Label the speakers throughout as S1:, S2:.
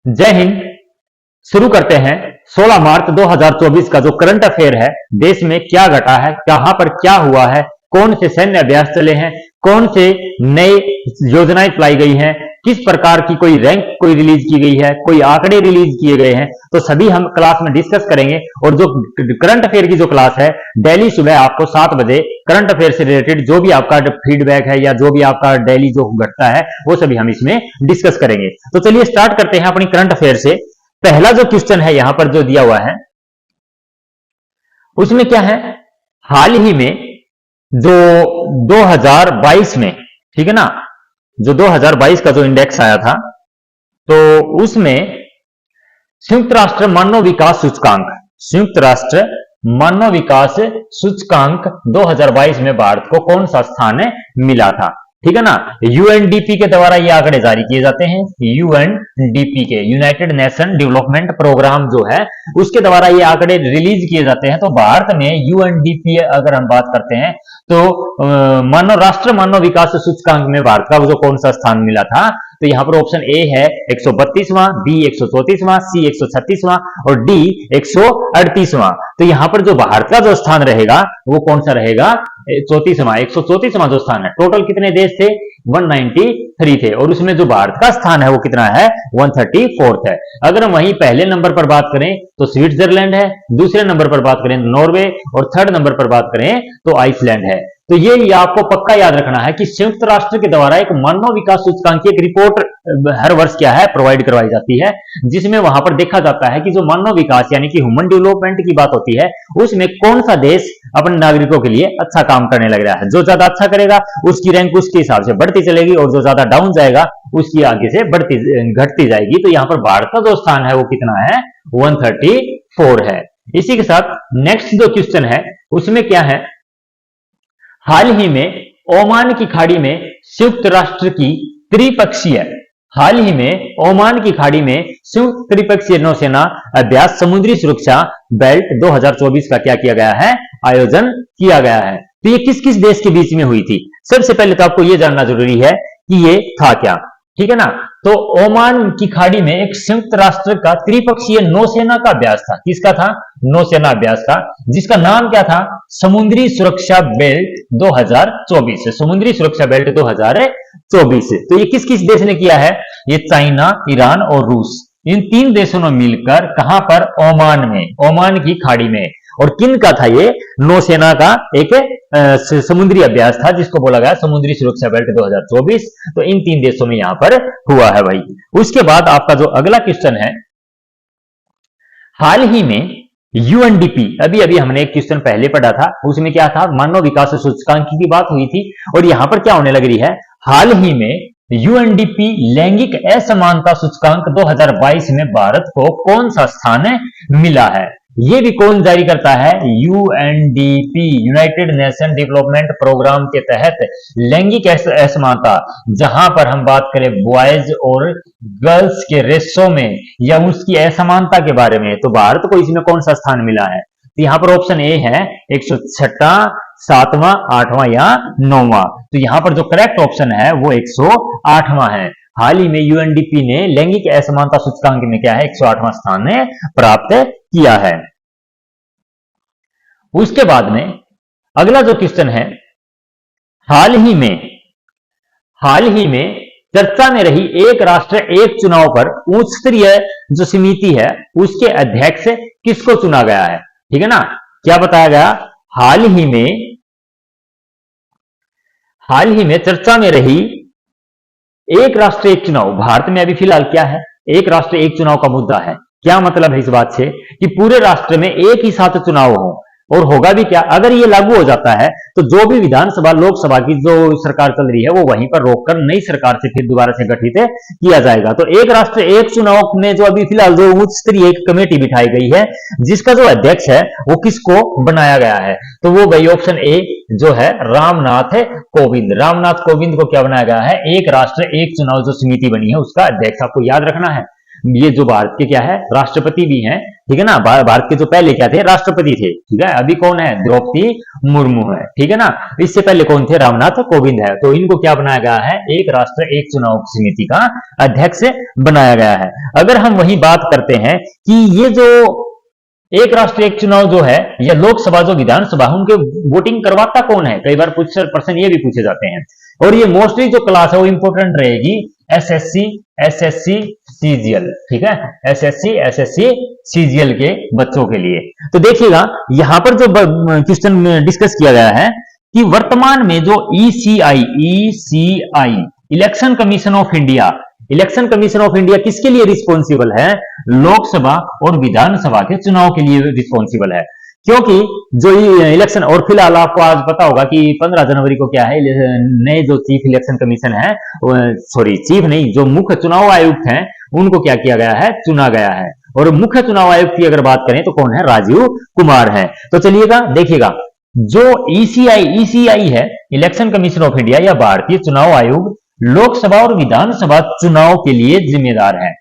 S1: जय हिंद। शुरू करते हैं 16 मार्च 2024 का जो करंट अफेयर है। देश में क्या घटा है, कहां पर क्या हुआ है, कौन से सैन्य अभ्यास चले हैं, कौन से नए योजनाएं चलाई गई हैं, किस प्रकार की कोई रैंक कोई रिलीज की गई है, कोई आंकड़े रिलीज किए गए हैं, तो सभी हम क्लास में डिस्कस करेंगे। और जो करंट अफेयर की जो क्लास है, डेली सुबह आपको 7 बजे करंट अफेयर से रिलेटेड जो भी आपका फीडबैक है या जो भी आपका डेली जो घटता है वो सभी हम इसमें डिस्कस करेंगे। तो चलिए स्टार्ट करते हैं अपनी करंट अफेयर से। पहला जो क्वेश्चन है यहां पर जो दिया हुआ है उसमें क्या है, हाल ही में जो 2022 में, ठीक है ना, जो 2022 का जो इंडेक्स आया था तो उसमें संयुक्त राष्ट्र मानव विकास सूचकांक, संयुक्त राष्ट्र मानव विकास सूचकांक 2022 में भारत को कौन सा स्थान मिला था, ठीक है ना। यूएनडीपी के द्वारा ये आंकड़े जारी किए जाते हैं। यूएनडीपी के, यूनाइटेड नेशन डेवलपमेंट प्रोग्राम जो है उसके द्वारा ये आंकड़े रिलीज किए जाते हैं। तो भारत में यूएनडीपी अगर हम बात करते हैं तो राष्ट्र मानव विकास सूचकांक में भारत का जो कौन सा स्थान मिला था, तो यहां पर ऑप्शन ए है 132वां, बी 134वां, सी 136वां और डी 138वां। तो यहां पर जो भारत का जो स्थान रहेगा वो कौन सा रहेगा, 34वां, 134वां जो स्थान है। टोटल कितने देश थे, 193 थे और उसमें जो भारत का स्थान है वो कितना है, 134 है। अगर हम वहीं पहले नंबर पर बात करें तो स्विट्जरलैंड है, दूसरे नंबर पर बात करें नॉर्वे और थर्ड नंबर पर बात करें तो आइसलैंड है। तो ये आपको पक्का याद रखना है कि संयुक्त राष्ट्र के द्वारा एक मानव विकास सूचकांक की एक रिपोर्ट हर वर्ष क्या है प्रोवाइड करवाई जाती है, जिसमें वहां पर देखा जाता है कि जो मानव विकास यानी कि ह्यूमन डेवलपमेंट की बात होती है उसमें कौन सा देश अपने नागरिकों के लिए अच्छा काम करने लग रहा है। जो ज्यादा अच्छा करेगा उसकी रैंक उसके हिसाब से बढ़ती चलेगी और जो ज्यादा डाउन जाएगा उसकी आगे से घटती जाएगी। तो यहाँ पर भारत का जो स्थान है वो कितना है, 134 है। इसी के साथ नेक्स्ट जो क्वेश्चन है उसमें क्या है, हाल ही में ओमान की खाड़ी में संयुक्त राष्ट्र की त्रिपक्षीय, हाल ही में ओमान की खाड़ी में संयुक्त त्रिपक्षीय नौसेना अभ्यास समुद्री सुरक्षा बेल्ट 2024 का क्या किया गया है, आयोजन किया गया है। तो ये किस किस देश के बीच में हुई थी, सबसे पहले तो आपको ये जानना जरूरी है कि ये था क्या, ठीक है ना। तो ओमान की खाड़ी में एक संयुक्त राष्ट्र का त्रिपक्षीय नौसेना का अभ्यास था। किसका था, नौसेना अभ्यास का, जिसका नाम क्या था, समुद्री सुरक्षा बेल्ट 2024, समुद्री सुरक्षा बेल्ट 2024। तो ये किस किस देश ने किया है, ये चाइना, ईरान और रूस, इन 3 देशों ने मिलकर कहां पर, ओमान में, ओमान की खाड़ी में। और किन का था ये, नौसेना का एक समुद्री अभ्यास था जिसको बोला गया समुद्री सुरक्षा बेल्ट 2024। तो इन 3 देशों में यहां पर हुआ है भाई। उसके बाद आपका जो अगला क्वेश्चन है, हाल ही में यूएनडीपी, अभी अभी हमने एक क्वेश्चन पहले पढ़ा था उसमें क्या था, मानव विकास सूचकांक की बात हुई थी और यहां पर क्या होने लग रही है, हाल ही में यूएनडीपी लैंगिक असमानता सूचकांक 2022 में भारत को कौन सा स्थान मिला है। ये भी कौन जारी करता है, UNDP, united nation development programme के तहत लैंगिक असमानता, जहां पर हम बात करें बॉयज और गर्ल्स के रेशो में या उसकी असमानता के बारे में, तो भारत को इसमें कौन सा स्थान मिला है। तो यहां पर ऑप्शन ए है 106वां, 7वां, 8वां या 9वां। तो यहां पर जो करेक्ट ऑप्शन है वो 108वां है। हाल ही में यूएनडीपी ने लैंगिक असमानता सूचकांक में क्या है, 108वां स्थान प्राप्त किया है। उसके बाद में अगला जो क्वेश्चन है, हाल ही में चर्चा में रही एक राष्ट्र एक चुनाव पर उच्च स्तरीय जो समिति है उसके अध्यक्ष किसको चुना गया है, ठीक है ना। क्या बताया गया, हाल ही में चर्चा में रही एक राष्ट्र एक चुनाव, भारत में अभी फिलहाल क्या है, एक राष्ट्र एक चुनाव का मुद्दा है। क्या मतलब है इस बात से कि पूरे राष्ट्र में एक ही साथ चुनाव हो, और होगा भी क्या, अगर ये लागू हो जाता है तो जो भी विधानसभा लोकसभा की जो सरकार चल रही है वो वहीं पर रोककर नई सरकार से फिर दोबारा से गठित किया जाएगा। तो एक राष्ट्र एक चुनाव में जो अभी फिलहाल जो उच्च स्तरीय एक कमेटी बिठाई गई है जिसका जो अध्यक्ष है वो किसको बनाया गया है, तो वो भाई ऑप्शन ए जो है रामनाथ कोविंद, रामनाथ कोविंद को क्या बनाया गया है, एक राष्ट्र एक चुनाव जो समिति बनी है उसका अध्यक्ष। आपको याद रखना है ये जो भारत के क्या है राष्ट्रपति भी हैं ठीक है ना। भारत के जो पहले क्या थे, राष्ट्रपति थे, ठीक है। अभी कौन है, द्रौपदी मुर्मू है, ठीक है ना। इससे पहले कौन थे, रामनाथ कोविंद है। तो इनको क्या बनाया गया है, एक राष्ट्र एक चुनाव समिति का अध्यक्ष बनाया गया है। अगर हम वही बात करते हैं कि ये जो एक राष्ट्र एक चुनाव जो है, या लोकसभा जो विधानसभा, उनके वोटिंग करवाता कौन है, कई बार कुछ प्रश्न ये भी पूछे जाते हैं। और ये मोस्टली जो क्लास है वो इंपॉर्टेंट रहेगी, एसएससी सीजीएल, ठीक है, एसएससी सीजीएल के बच्चों के लिए। तो देखिएगा यहां पर जो क्वेश्चन डिस्कस किया गया है कि वर्तमान में जो ECI election commission of India, election commission of India किसके लिए रिस्पॉन्सिबल है, लोकसभा और विधानसभा के चुनाव के लिए रिस्पॉन्सिबल है। क्योंकि जो इलेक्शन, और फिलहाल आपको आज पता होगा कि 15 जनवरी को क्या है, नए जो चीफ इलेक्शन कमीशन है, सॉरी चीफ नहीं, जो मुख्य चुनाव आयुक्त हैं, उनको क्या किया गया है, चुना गया है। और मुख्य चुनाव आयुक्त की अगर बात करें तो कौन है, राजीव कुमार है। तो चलिएगा देखिएगा, जो ईसीआई है, इलेक्शन कमीशन ऑफ इंडिया या भारतीय चुनाव आयोग, लोकसभा और विधानसभा चुनाव के लिए जिम्मेदार है।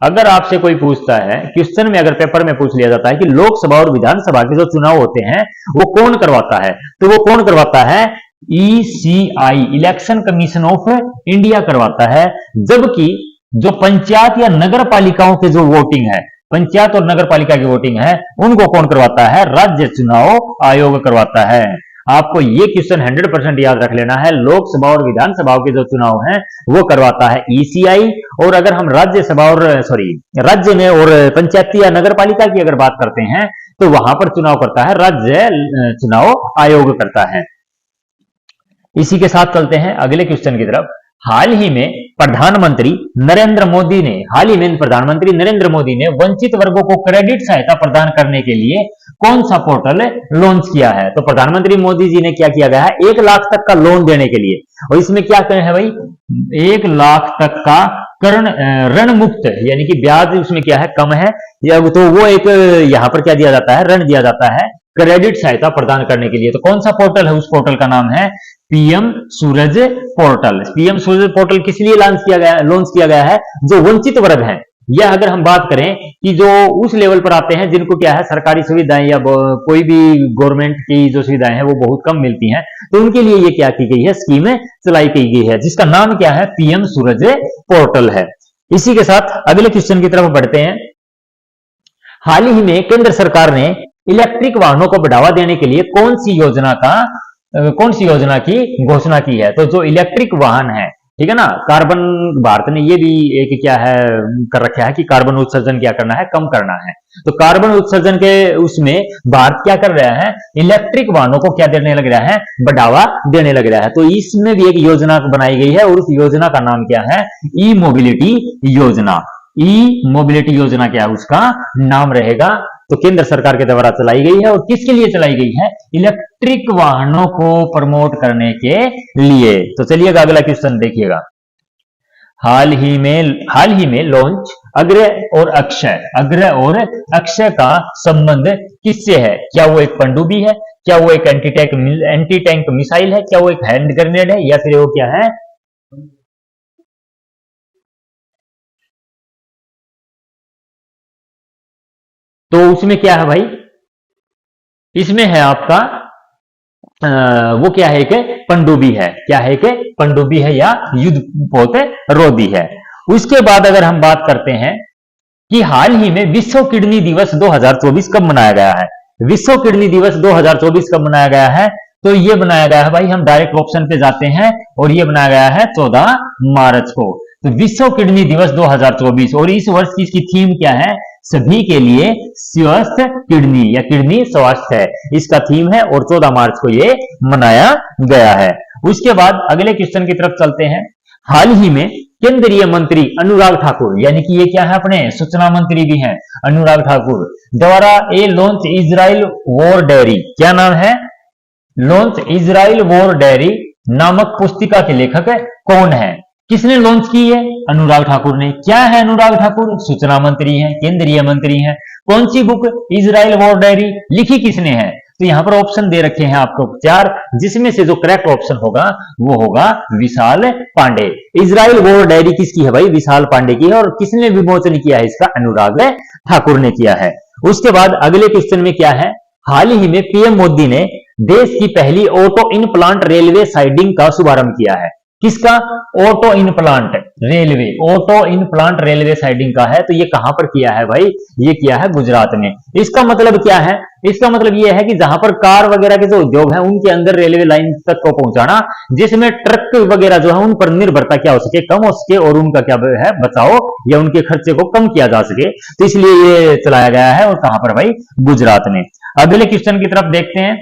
S1: अगर आपसे कोई पूछता है, क्वेश्चन में अगर पेपर में पूछ लिया जाता है कि लोकसभा और विधानसभा के जो चुनाव होते हैं वो कौन करवाता है, तो वो कौन करवाता है, ECI, election commission of India करवाता है। जबकि जो पंचायत या नगर पालिकाओं के जो वोटिंग है, पंचायत और नगर पालिका की वोटिंग है, उनको कौन करवाता है, राज्य चुनाव आयोग करवाता है। आपको ये क्वेश्चन 100% याद रख लेना है, लोकसभा और विधानसभा के जो चुनाव हैं वो करवाता है ईसीआई। और अगर हम राज्यसभा और राज्य में और पंचायती या नगर पालिका की अगर बात करते हैं तो वहां पर चुनाव करता है राज्य चुनाव आयोग करता है। इसी के साथ चलते हैं अगले क्वेश्चन की तरफ। हाल ही में प्रधानमंत्री नरेंद्र मोदी ने वंचित वर्गों को क्रेडिट सहायता प्रदान करने के लिए कौन सा पोर्टल लॉन्च किया है। तो प्रधानमंत्री मोदी जी ने क्या किया गया है, 1 लाख तक का लोन देने के लिए। और इसमें क्या करें है भाई, 1 लाख तक का ऋण मुक्त, यानी कि ब्याज उसमें क्या है, कम है। तो वो एक यहां पर क्या दिया जाता है, ऋण दिया जाता है क्रेडिट सहायता प्रदान करने के लिए। तो कौन सा पोर्टल है, उस पोर्टल का नाम है पीएम सूरज पोर्टल। पीएम सूरज पोर्टल किस लिए लॉन्च किया गया है, जो वंचित वर्ग हैं, या अगर हम बात करें कि जो उस लेवल पर आते हैं जिनको क्या है, सरकारी सुविधाएं या कोई भी गवर्नमेंट की जो सुविधाएं हैं वो बहुत कम मिलती हैं, तो उनके लिए ये क्या की गई है, स्कीम चलाई गई है, जिसका नाम क्या है, पीएम सूरज पोर्टल है। इसी के साथ अगले क्वेश्चन की तरफ बढ़ते हैं। हाल ही में केंद्र सरकार ने इलेक्ट्रिक वाहनों को बढ़ावा देने के लिए कौन सी योजना की घोषणा की है। तो जो इलेक्ट्रिक वाहन है, ठीक है ना, कार्बन, भारत ने ये भी एक क्या है कर रखा है कि कार्बन उत्सर्जन क्या करना है, कम करना है। तो कार्बन उत्सर्जन के उसमें भारत क्या कर रहा है, इलेक्ट्रिक वाहनों को क्या देने लग रहा है, बढ़ावा देने लग रहा है। तो इसमें भी एक योजना बनाई गई है, और उस योजना का नाम क्या है, ई मोबिलिटी योजना। ई मोबिलिटी योजना क्या है, उसका नाम रहेगा। तो केंद्र सरकार के द्वारा चलाई गई है, और किसके लिए चलाई गई है, इलेक्ट्रिक वाहनों को प्रमोट करने के लिए। तो चलिएगा अगला क्वेश्चन देखिएगा। हाल ही में लॉन्च अग्रह और अक्षय का संबंध किससे है। क्या वो एक पनडुब्बी है, क्या वो एक एंटी टैंक मिसाइल है, क्या वो एक हैंड ग्रेनेड है, या फिर वो क्या है, तो उसमें क्या है भाई, इसमें है आपका वो क्या है, कि पनडुब्बी है, क्या है, कि पनडुब्बी है या युद्धपोत रोधी है। उसके बाद अगर हम बात करते हैं कि हाल ही में विश्व किडनी दिवस 2024 कब मनाया गया है। विश्व किडनी दिवस 2024 कब मनाया गया है, तो ये बनाया गया है भाई, हम डायरेक्ट ऑप्शन पे जाते हैं, और ये बनाया गया है 14 मार्च को। तो विश्व किडनी दिवस 2024, और इस वर्ष की इसकी थीम क्या है, सभी के लिए स्वस्थ किडनी, या किडनी स्वास्थ्य है, इसका थीम है, और 14 मार्च को ये मनाया गया है। उसके बाद अगले क्वेश्चन की तरफ चलते हैं। हाल ही में केंद्रीय मंत्री अनुराग ठाकुर, यानी कि ये क्या है, अपने सूचना मंत्री भी हैं, अनुराग ठाकुर द्वारा ये लॉन्च इजराइल वॉर डायरी, क्या नाम है, लॉन्च इजराइल वॉर डायरी नामक पुस्तिका के लेखक कौन है। किसने लॉन्च की है, अनुराग ठाकुर ने। क्या है अनुराग ठाकुर, सूचना मंत्री हैं, केंद्रीय मंत्री हैं। कौन सी बुक, इजराइल वॉर डायरी, लिखी किसने है। तो यहां पर ऑप्शन दे रखे हैं आपको 4, जिसमें से जो करेक्ट ऑप्शन होगा वो होगा विशाल पांडे। इजराइल वॉर डायरी किसकी है भाई, विशाल पांडे की है, और किसने विमोचन किया है इसका, अनुराग ठाकुर ने किया है। उसके बाद अगले क्वेश्चन में क्या है, हाल ही में पीएम मोदी ने देश की पहली auto in plant railway siding का शुभारंभ किया है। किसका? Auto in plant railway, auto in plant railway siding का है। तो ये कहां पर किया है भाई? ये किया है गुजरात में। इसका मतलब क्या है? इसका मतलब ये है कि जहां पर कार वगैरह के जो उद्योग है उनके अंदर रेलवे लाइन तक को पहुंचाना, जिसमें ट्रक वगैरह जो है उन पर निर्भरता क्या हो सके, कम हो सके, और उनका क्या है बचाओ या उनके खर्चे को कम किया जा सके। तो इसलिए ये चलाया गया है। और कहां पर भाई? गुजरात में। अगले क्वेश्चन की तरफ देखते हैं।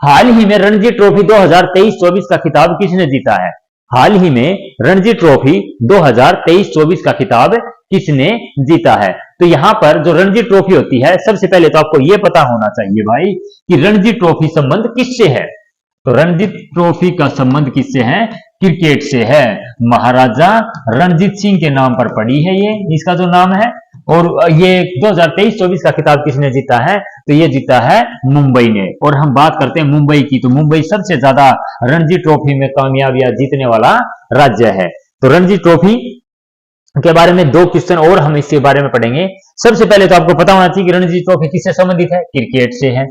S1: हाल ही में रणजी ट्रॉफी 2023-24 का खिताब किसने जीता है? हाल ही में रणजी ट्रॉफी 2023-24 का खिताब किसने जीता है? तो यहां पर जो रणजी ट्रॉफी होती है, सबसे पहले तो आपको यह पता होना चाहिए भाई कि रणजी ट्रॉफी संबंध किससे है। तो रणजी ट्रॉफी का संबंध किससे है? क्रिकेट से है। महाराजा रणजीत सिंह के नाम पर पड़ी है ये, इसका जो नाम है। और ये 2023-24 का खिताब किसने जीता है? तो ये जीता है मुंबई ने। और हम बात करते हैं मुंबई की, तो मुंबई सबसे ज्यादा रणजी ट्रॉफी में कामयाबियां जीतने वाला राज्य है। तो रणजी ट्रॉफी के बारे में दो क्वेश्चन और हम इसके बारे में पढ़ेंगे। सबसे पहले तो आपको पता होना चाहिए कि रणजी ट्रॉफी किससे संबंधित है? क्रिकेट से है।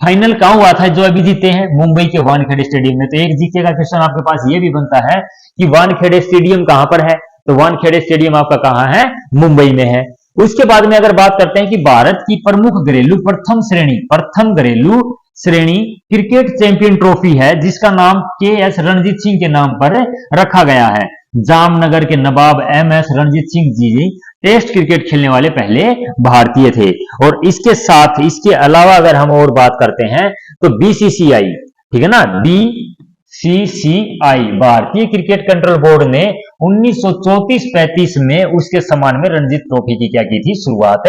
S1: फाइनल कहां हुआ था जो अभी जीते हैं? मुंबई के वानखेड़े स्टेडियम में। तो एक जीके का क्वेश्चन आपके पास ये भी बनता है कि वानखेड़े स्टेडियम कहां पर है? तो वानखेड़े स्टेडियम आपका कहां है? मुंबई में है। उसके बाद में अगर बात करते हैं कि भारत की प्रमुख घरेलू प्रथम घरेलू श्रेणी क्रिकेट चैंपियन ट्रॉफी है, जिसका नाम के.एस. रणजीत सिंह के नाम पर रखा गया है। जामनगर के नवाब MS. Ranjit Singh ji test cricket खेलने वाले पहले भारतीय थे। और इसके साथ, इसके अलावा अगर हम और बात करते हैं तो बीसीसीआई, ठीक है ना, बीसीसीआई भारतीय क्रिकेट कंट्रोल बोर्ड ने 1934-35 में उसके सम्मान में रणजी ट्रॉफी की क्या की थी? शुरुआत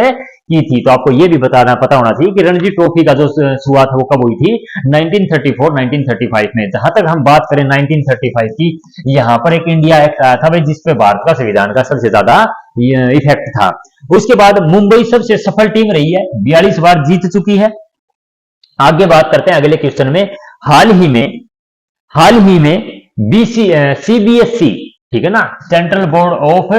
S1: की थी। तो आपको यह भी पता होना चाहिए कि रणजी ट्रॉफी का जो शुरुआत है वो कब हुई थी? 1934-1935 में। जहां तक हम बात करें 1935 की, यहां पर एक इंडिया एक्ट आया था भाई, जिसपे भारत का संविधान का सबसे ज्यादा इफेक्ट था। उसके बाद मुंबई सबसे सफल टीम रही है, 42 बार जीत चुकी है। आगे बात करते हैं अगले क्वेश्चन में। हाल ही में सीबीएसई, ठीक है ना, central board of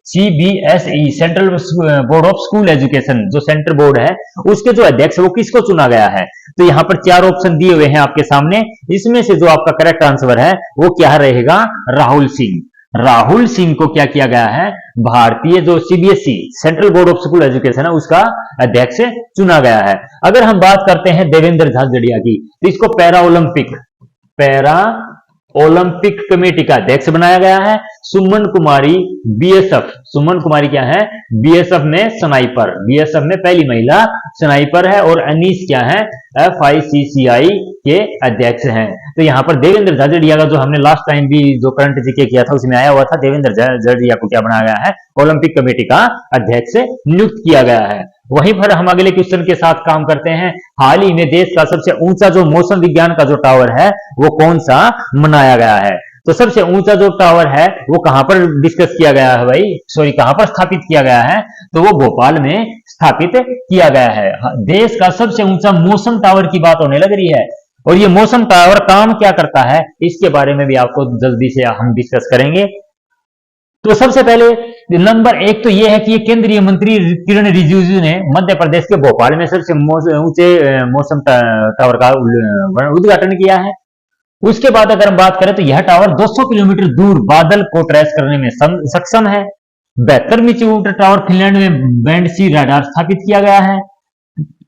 S1: CBSE, central board of school education, जो सेंट्रल बोर्ड है उसके जो अध्यक्ष है वो किसको चुना गया है? तो यहां पर 4 ऑप्शन दिए हुए हैं आपके सामने। इसमें से जो आपका करेक्ट आंसर है वो क्या रहेगा? राहुल सिंह। राहुल सिंह को क्या किया गया है? भारतीय जो CBSE, central board of school education है, उसका अध्यक्ष चुना गया है। अगर हम बात करते हैं देवेंद्र झाझड़िया की, तो इसको पैरा ओलंपिक कमेटी का अध्यक्ष बनाया गया है। सुमन कुमारी बीएसएफ, सुमन कुमारी क्या है? बीएसएफ में स्नाइपर, बीएसएफ में पहली महिला स्नाइपर है। और अनीस क्या है? एफआईसीसीआई के अध्यक्ष हैं। तो यहां पर देवेंद्र झाझड़िया का, जो हमने लास्ट टाइम भी जो करंट जीके किया था उसमें आया हुआ था, देवेंद्र झाझड़िया को क्या बनाया गया है? ओलंपिक कमेटी का अध्यक्ष नियुक्त किया गया है। वहीं पर हम अगले क्वेश्चन के साथ काम करते हैं। हाल ही में देश का सबसे ऊंचा जो मौसम विज्ञान का जो टावर है वो कौन सा बनाया गया है? तो सबसे ऊंचा जो टावर है वो कहां पर डिस्कस किया गया है भाई? सॉरी, कहां पर स्थापित किया गया है? तो वो भोपाल में स्थापित किया गया है। देश का सबसे ऊंचा मौसम टावर की बात होने लग रही है। और ये मौसम टावर काम क्या करता है, इसके बारे में भी आपको जल्दी से हम डिस्कस करेंगे। तो सबसे पहले नंबर 1 तो यह है कि केंद्रीय मंत्री किरण रिजिजू ने मध्य प्रदेश के भोपाल में सबसे ऊंचे मौसम टावर का उद्घाटन किया है। उसके बाद अगर हम बात करें तो यह टावर 200 किलोमीटर दूर बादल को ट्रेस करने में सक्षम है। 72 मीटर ऊंचा टावर फिनलैंड में बैंड सी रडार स्थापित किया गया है।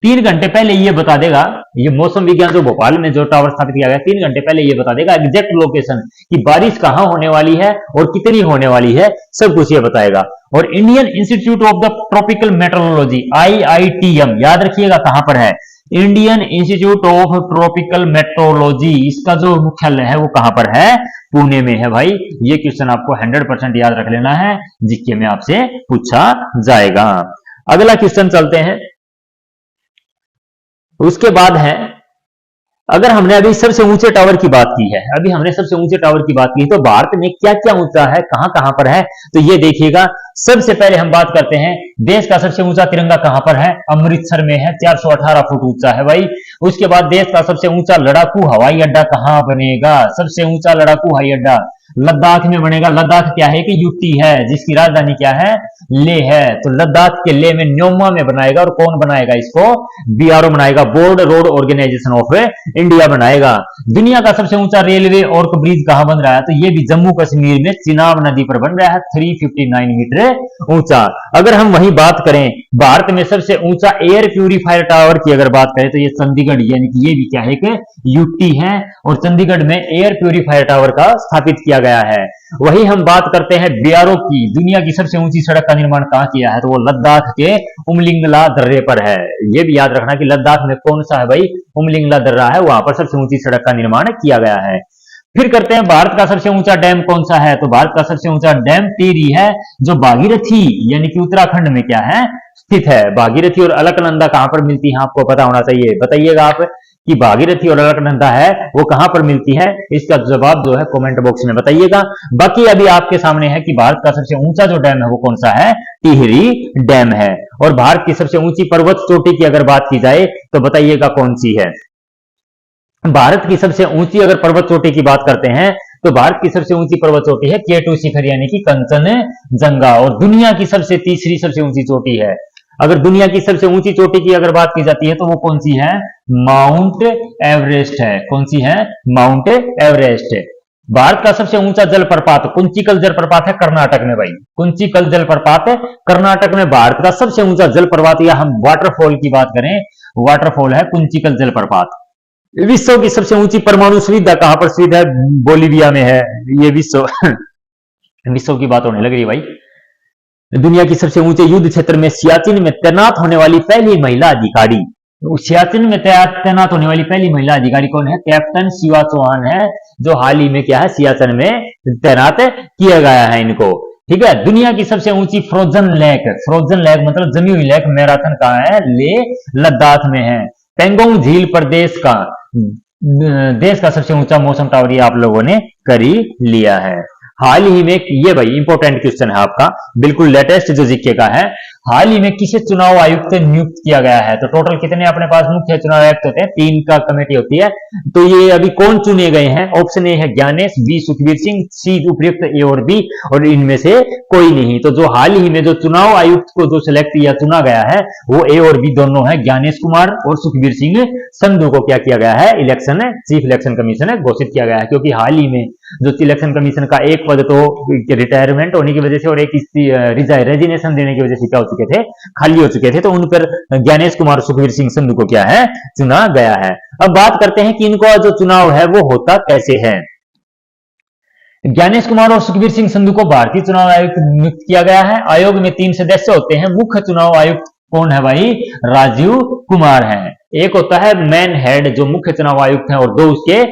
S1: 3 घंटे पहले ये बता देगा, ये मौसम विज्ञान जो भोपाल में जो टावर स्थापित किया गया 3 घंटे पहले ये बता देगा एग्जैक्ट लोकेशन कि बारिश कहां होने वाली है और कितनी होने वाली है, सब कुछ ये बताएगा। और Indian institute of the tropical metrology IITM, याद रखिएगा कहां पर है? Indian institute of tropical metrology, इसका जो मुख्यालय है वो कहां पर है? पुणे में है भाई। ये क्वेश्चन आपको 100% याद रख लेना है, जीके में आपसे पूछा जाएगा। अगला क्वेश्चन चलते हैं। उसके बाद है, अगर हमने अभी सबसे ऊंचे टावर की बात की है, अभी हमने सबसे ऊंचे टावर की बात की, तो भारत में क्या क्या ऊंचा है, कहां कहां पर है? तो ये देखिएगा। सबसे पहले हम बात करते हैं देश का सबसे ऊंचा तिरंगा कहां पर है? अमृतसर में है, 418 फुट ऊंचा है भाई। उसके बाद देश का सबसे ऊंचा लड़ाकू हवाई अड्डा कहां बनेगा? सबसे ऊंचा लड़ाकू हवाई अड्डा लद्दाख में बनेगा। लद्दाख क्या है कि यूटी है, जिसकी राजधानी क्या है, लेह है। तो लद्दाख के लेह में न्योमा में बनाएगा। और कौन बनाएगा इसको, बीआरओ बनाएगा, board road organisation of India बनाएगा। दुनिया का सबसे ऊंचा रेलवे और ब्रिज कहां बन रहा है, तो ये भी जम्मू कश्मीर में चिनाब नदी पर बन रहा है, 359 मीटर ऊंचा। अगर हम वही बात करें भारत में सबसे ऊंचा एयर प्यूरिफायर टावर की अगर बात करें, तो ये चंडीगढ़, यानी कि ये भी क्या है कि यूटी है, और चंडीगढ़ में एयर प्यूरिफायर टावर का स्थापित किया गया है। वही हम बात करते हैं बीआरओ की, दुनिया की सबसे ऊंची सड़क का निर्माण कहां किया है, तो वो लद्दाख के उमलिंगला दर्रे पर है। ये भी याद रखना कि लद्दाख में कौन सा है भाई, उमलिंगला दर्रा है, वहां पर सबसे ऊंची सड़क का निर्माण किया गया है। फिर करते हैं भारत का सबसे ऊंचा डैम कौन सा है, तो भारत का सबसे ऊंचा डैम टिहरी है, जो भागीरथी यानी कि उत्तराखंड में क्या है, स्थित है। भागीरथी और अलकनंदा कहां पर मिलती है, आपको पता होना चाहिए। बताइएगा आप कि भागीरथी और अलकनंदा है वो कहां पर मिलती है, इसका जवाब जो है कमेंट बॉक्स में बताइएगा। बाकी अभी आपके सामने है कि भारत का सबसे ऊंचा जो डैम है वो कौन सा है, टिहरी डैम है। और भारत की सबसे ऊंची पर्वत चोटी की अगर बात की जाए तो बताइएगा कौन सी है। भारत की सबसे ऊंची अगर पर्वत चोटी की बात करते हैं तो भारत की सबसे ऊंची पर्वत चोटी है K2 शिखर यानी कि कंचनजंगा। और दुनिया की तीसरी सबसे ऊंची चोटी है, अगर दुनिया की सबसे ऊंची चोटी की अगर बात की जाती है तो वो कौन सी है, माउंट एवरेस्ट है। कौन सी है, माउंट एवरेस्ट। भारत का सबसे ऊंचा जलप्रपात कुंचिकल जलप्रपात है कर्नाटक में भाई, कुंचिकल जलप्रपात है कर्नाटक में। भारत का सबसे ऊंचा जलप्रपात, या हम वाटरफॉल की बात करें, वाटरफॉल है कुंचिकल जलप्रपात। विश्व की सबसे ऊंची परमाणु सुविधा कहां पर स्थित है, बोलीविया में है। ये विश्व विश्व की बात होने लग रही है भाई। दुनिया की सबसे ऊंचे युद्ध क्षेत्र में सियाचिन में तैनात होने वाली पहली महिला अधिकारी, सियाचिन में तैनात होने वाली पहली महिला अधिकारी कौन है, कैप्टन शिवा चौहान है, जो हाल ही में क्या है, सियाचिन में तैनात किया गया है इनको। ठीक है। दुनिया की सबसे ऊंची फ्रोजन लेक मतलब जमी हुई लेक मैराथन कहां है, लेह लद्दाख में है। पेंगोंग झील प्रदेश का सबसे ऊंचा मौसम टावर, ये आप लोगों ने कर ही लिया है। हाल ही में, ये भाई इंपॉर्टेंट क्वेश्चन है आपका, बिल्कुल लेटेस्ट जो जीके का है, हाल ही में किसे चुनाव आयुक्त नियुक्त किया गया है, तो टोटल कितने अपने पास मुख्य चुनाव आयुक्त होते हैं, 3 का कमेटी होती है। तो ये अभी कौन चुने गए हैं, ऑप्शन ए है ज्ञानेश, बी सुखबीर सिंह, सी उपयुक्त ए और बी, और इनमें से कोई नहीं। तो जो हाल ही में जो चुनाव आयुक्त को जो सिलेक्ट या चुना गया है वो ए और बी दोनों है, ज्ञानेश कुमार और सुखबीर सिंह संधू को क्या किया गया है, चीफ इलेक्शन कमीशन घोषित किया गया है। क्योंकि हाल ही में जो इलेक्शन कमीशन का एक पद तो रिटायरमेंट होने की वजह से और एक रेजिग्नेशन देने की वजह से क्या हो चुके थे, खाली हो चुके थे, तो उन पर ज्ञानेश कुमार सुखबीर सिंह संधू को क्या है, चुना गया है। अब बात करते हैं कि इनका जो चुनाव है वो होता कैसे है। ज्ञानेश कुमार और सुखबीर सिंह संधू को भारतीय चुनाव आयुक्त नियुक्त किया गया है। आयोग में 3 सदस्य होते हैं। मुख्य चुनाव आयुक्त कौन है भाई, राजीव कुमार है। एक होता है मैन हेड जो मुख्य चुनाव आयुक्त है, और 2 उसके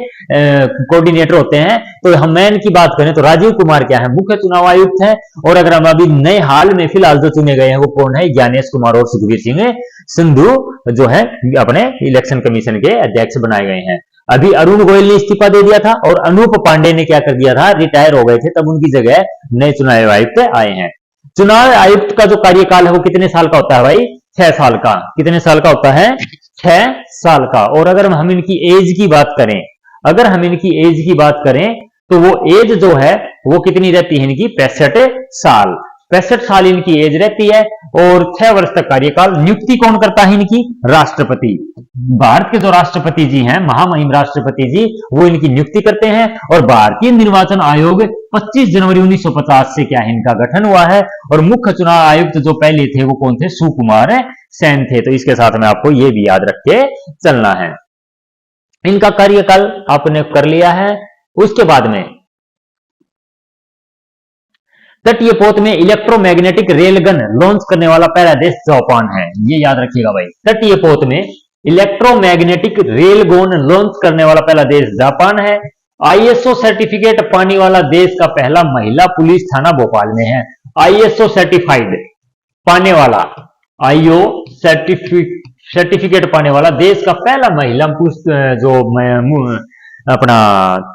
S1: कोऑर्डिनेटर होते हैं। तो हम मैन की बात करें तो राजीव कुमार क्या है, मुख्य चुनाव आयुक्त है। और अगर हम अभी नए हाल में फिलहाल जो चुने गए हैं वो कौन है, ज्ञानेश कुमार और सुखबीर सिंह संधू जो है अपने इलेक्शन कमीशन के अध्यक्ष बनाए गए हैं। अभी अरुण गोयल ने इस्तीफा दे दिया था और अनूप पांडे ने क्या कर दिया था, रिटायर हो गए थे, तब उनकी जगह नए चुनाव आयुक्त आए हैं। चुनाव आयुक्त का जो कार्यकाल है वो कितने साल का होता है भाई, 6 साल का। कितने साल का होता है, 6 साल का। और अगर हम इनकी एज की बात करें, तो वो एज जो है वो कितनी रहती है इनकी, 65 साल। 65 साल इनकी एज रहती है और 6 वर्ष तक कार्यकाल। नियुक्ति कौन करता है इनकी, राष्ट्रपति। भारत के जो राष्ट्रपति जी हैं, महामहिम राष्ट्रपति जी, वो इनकी नियुक्ति करते हैं। और भारतीय निर्वाचन आयोग 25 जनवरी 1950 से क्या है इनका गठन हुआ है। और मुख्य चुनाव आयुक्त जो पहले थे वो कौन थे, सुकुमार सेन थे। तो इसके साथ में आपको ये भी याद रख के चलना है। इनका कार्यकाल आपने कर लिया है। उसके बाद में तटीय पोत में इलेक्ट्रोमैग्नेटिक रेलगन लॉन्च करने वाला पहला देश जापान है। ये याद रखिएगा भाई, तटीय पोत में इलेक्ट्रोमैग्नेटिक रेलगन लॉन्च करने वाला पहला देश जापान है। आईएसओ सर्टिफिकेट पाने वाला देश का पहला महिला पुलिस थाना भोपाल में है। आईएसओ सर्टिफाइड पाने वाला, आईओ सर्टिफिकेट पाने वाला देश का पहला महिला जो अपना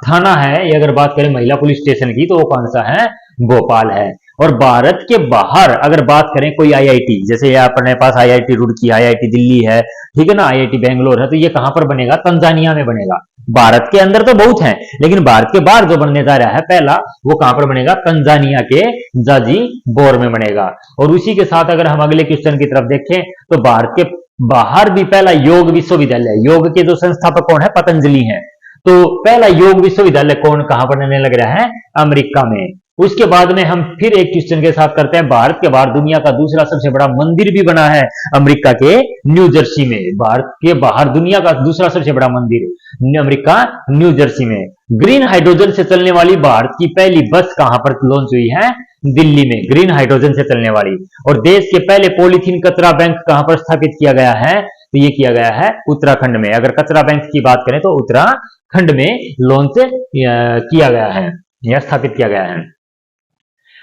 S1: थाना है, ये अगर बात करें महिला पुलिस स्टेशन की, तो वो कौन सा है, भोपाल है। और भारत के बाहर अगर बात करें कोई आईआईटी, जैसे अपने पास आईआईटी रुड़की, आईआईटी दिल्ली है, ठीक है ना, आईआईटी बेंगलोर है, तो ये कहां पर बनेगा? तंजानिया में बनेगा। भारत के अंदर तो बहुत हैं, लेकिन भारत के बाहर जो बनने जा रहा है पहला, वो कहां पर बनेगा? तंजानिया के जांजिबोर में बनेगा। और उसी के साथ अगर हम अगले क्वेश्चन की तरफ देखें तो भारत के बाहर भी पहला योग विश्वविद्यालय, योग के जो संस्थापक कौन है? पतंजलि है। तो पहला योग विश्वविद्यालय कौन कहां पर बनने लग रहा है? अमेरिका में। उसके बाद में हम फिर एक क्वेश्चन के साथ करते हैं, भारत के बाहर दुनिया का दूसरा सबसे बड़ा मंदिर भी बना है अमेरिका के न्यू जर्सी में। भारत के बाहर दुनिया का दूसरा सबसे बड़ा मंदिर अमेरिका न्यू जर्सी में। ग्रीन हाइड्रोजन से चलने वाली भारत की पहली बस कहां पर लॉन्च हुई है? दिल्ली में, ग्रीन हाइड्रोजन से चलने वाली। और देश के पहले पॉलीथीन कचरा बैंक कहां पर स्थापित किया गया है? तो ये किया गया है उत्तराखंड में। अगर कचरा बैंक की बात करें तो उत्तराखंड में लॉन्च किया गया है या स्थापित किया गया है।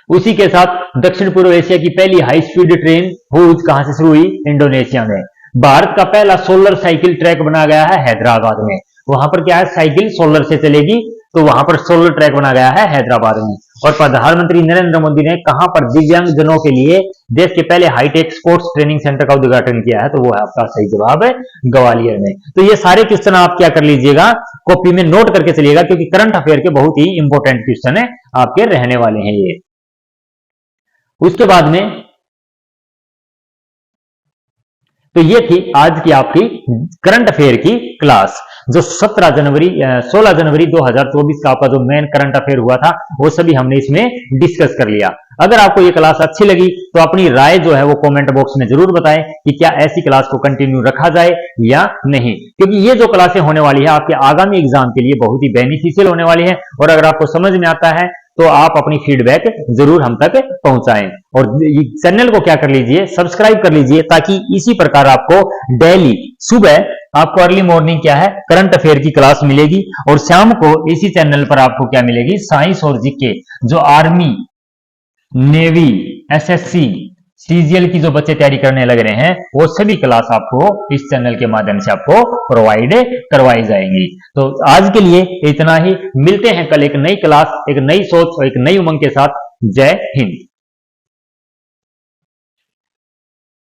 S1: उसी के साथ दक्षिण पूर्व एशिया की पहली हाई स्पीड ट्रेन खोज कहां से शुरू हुई? इंडोनेशिया में। भारत का पहला सोलर साइकिल ट्रैक बनाया गया है हैदराबाद में। वहां पर क्या है? साइकिल सोलर से चलेगी, तो वहां पर सोलर ट्रैक बना गया है हैदराबाद में। और प्रधानमंत्री नरेंद्र मोदी ने कहां पर दिव्यांग जनों के लिए देश के पहले हाईटेक स्पोर्ट्स ट्रेनिंग सेंटर का उद्घाटन किया है? तो वो है आपका सही जवाब ग्वालियर में। तो ये सारे क्वेश्चन आप क्या कर लीजिएगा? कॉपी में नोट करके चलिएगा, क्योंकि करंट अफेयर के बहुत ही इंपॉर्टेंट क्वेश्चन है आपके रहने वाले हैं ये। उसके बाद में तो ये थी आज की आपकी करंट अफेयर की क्लास, जो 16 जनवरी 2024 का आपका जो मेन करंट अफेयर हुआ था, वो सभी हमने इसमें डिस्कस कर लिया। अगर आपको ये क्लास अच्छी लगी तो अपनी राय जो है वो कमेंट बॉक्स में जरूर बताएं कि क्या ऐसी क्लास को कंटिन्यू रखा जाए या नहीं, क्योंकि ये जो क्लासें होने वाली है आपके आगामी एग्जाम के लिए बहुत ही बेनिफिशियल होने वाली है। और अगर आपको समझ में आता है तो आप अपनी फीडबैक जरूर हम तक पहुंचाएं। और चैनल को क्या कर लीजिए? सब्सक्राइब कर लीजिए, ताकि इसी प्रकार आपको डेली सुबह आपको अर्ली मॉर्निंग क्या है? करंट अफेयर की क्लास मिलेगी। और शाम को इसी चैनल पर आपको क्या मिलेगी? साइंस और जीके, जो आर्मी, नेवी, एसएससी, सीजीएल की जो बच्चे तैयारी करने लग रहे हैं, वो सभी क्लास आपको इस चैनल के माध्यम से आपको प्रोवाइड करवाई जाएंगी। तो आज के लिए इतना ही। मिलते हैं कल एक नई क्लास, एक नई सोच और एक नई उमंग के साथ। जय हिंद।